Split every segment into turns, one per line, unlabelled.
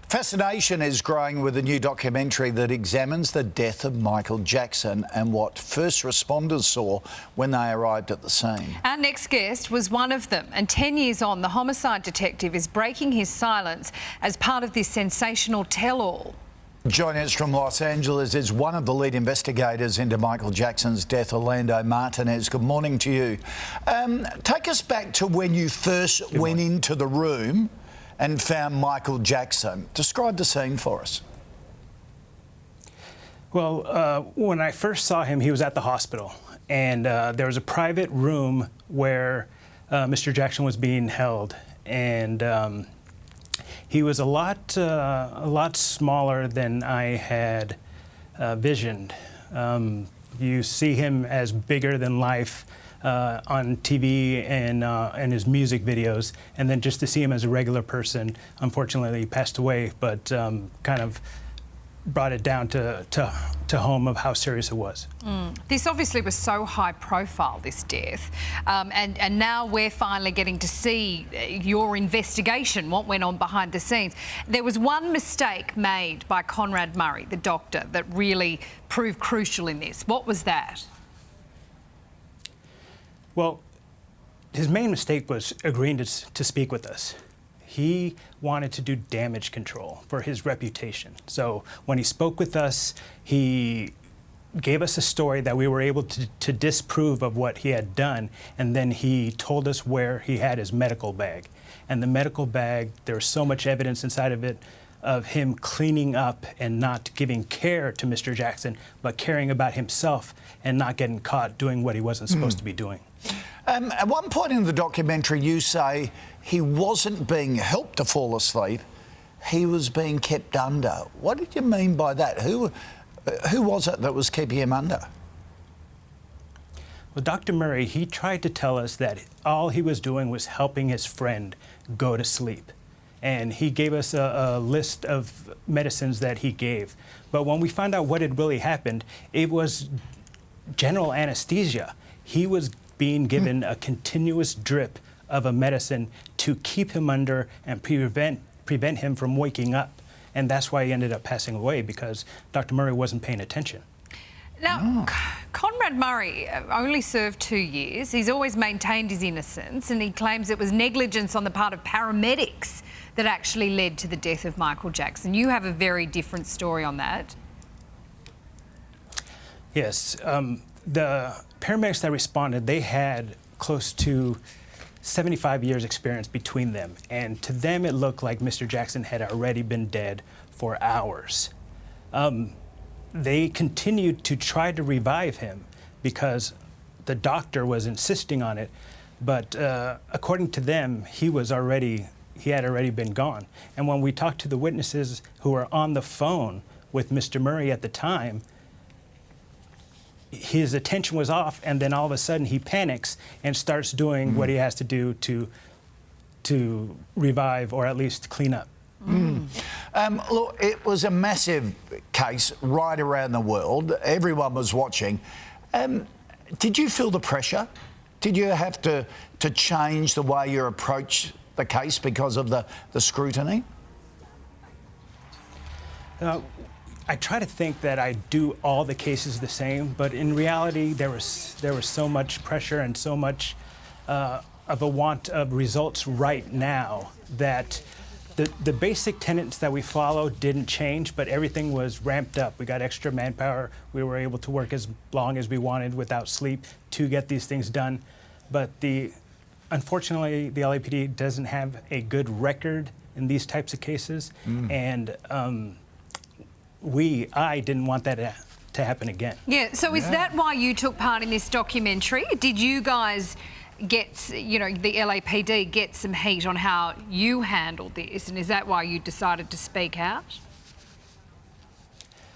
Fascination is growing with a new documentary that examines the death of Michael Jackson and what first responders saw when they arrived at the scene.
Our next guest was one of them, and 10 years on, the homicide detective is breaking his silence as part of this sensational tell-all.
Joining us from Los Angeles is one of the lead investigators into Michael Jackson's death, Orlando Martinez. Good morning to you. Take us back to when you first went into the room and found Michael Jackson. Describe the scene for us.
Well, when I first saw him, he was at the hospital, and there was a private room where Mr. Jackson was being held, and he was a lot smaller than I had visioned. You see him as bigger than life on TV and his music videos, and then just to see him as a regular person, unfortunately he passed away, but kind of brought it down to home of how serious it was.
This obviously was so high profile, this death, and now we're finally getting to see your investigation, what went on behind the scenes. There was one mistake made by Conrad Murray, the doctor, that really proved crucial in this. What was that?
Well, his main mistake was agreeing to speak with us. He wanted to do damage control for his reputation. So when he spoke with us, he gave us a story that we were able to disprove of what he had done, and then he told us where he had his medical bag. And the medical bag, there was so much evidence inside of it of him cleaning up and not giving care to Mr. Jackson, but caring about himself and not getting caught doing what he wasn't supposed to be doing.
At one point in the documentary, you say he wasn't being helped to fall asleep, he was being kept under. What did you mean by that? Who was it that was keeping him under?
Well, Dr. Murray, he tried to tell us that all he was doing was helping his friend go to sleep. And he gave us a list of medicines that he gave. But when we found out what had really happened, it was general anesthesia. He was being given a continuous drip of a medicine to keep him under and prevent him from waking up. And that's why he ended up passing away, because Dr. Murray wasn't paying attention.
Now, Conrad Murray only served 2 years. He's always maintained his innocence, and he claims it was negligence on the part of paramedics that actually led to the death of Michael Jackson. You have a very different story on that.
Yes. The paramedics that responded, they had close to 75 years experience between them. And to them, it looked like Mr. Jackson had already been dead for hours. They continued to try to revive him because the doctor was insisting on it. But according to them, he had already been gone. And when we talked to the witnesses who were on the phone with Mr. Murray at the time, his attention was off, and then all of a sudden he panics and starts doing what he has to do to revive or at least clean up.
Look, it was a massive case right around the world. Everyone was watching. Did you feel the pressure? Did you have to change the way you approach the case because of the scrutiny?
I try to think that I do all the cases the same, but in reality, there was so much pressure and so much of a want of results right now that the basic tenets that we followed didn't change, but everything was ramped up. We got extra manpower. We were able to work as long as we wanted without sleep to get these things done. But unfortunately, the LAPD doesn't have a good record in these types of cases, and I didn't want that to happen again.
Yeah, so is that why you took part in this documentary? Did you guys get, the LAPD get some heat on how you handled this, and is that why you decided to speak out?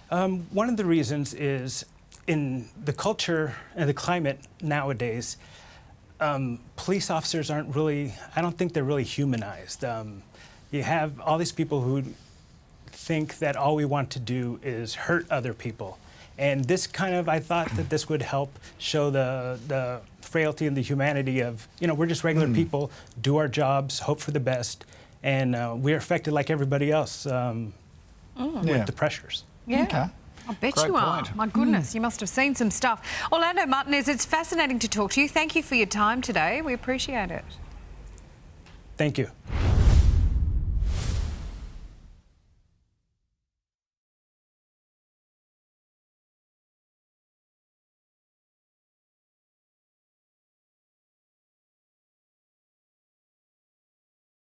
One of the reasons is in the culture and the climate nowadays, police officers I don't think they're really humanized. You have all these people who think that all we want to do is hurt other people. And this I thought that this would help show the frailty and the humanity of, we're just regular people, do our jobs, hope for the best, and we're affected like everybody else with the pressures.
Yeah.
Okay.
I bet
Great
you are.
point.
My goodness, you must have seen some stuff. Orlando Martinez, it's fascinating to talk to you. Thank you for your time today. We appreciate it.
Thank you.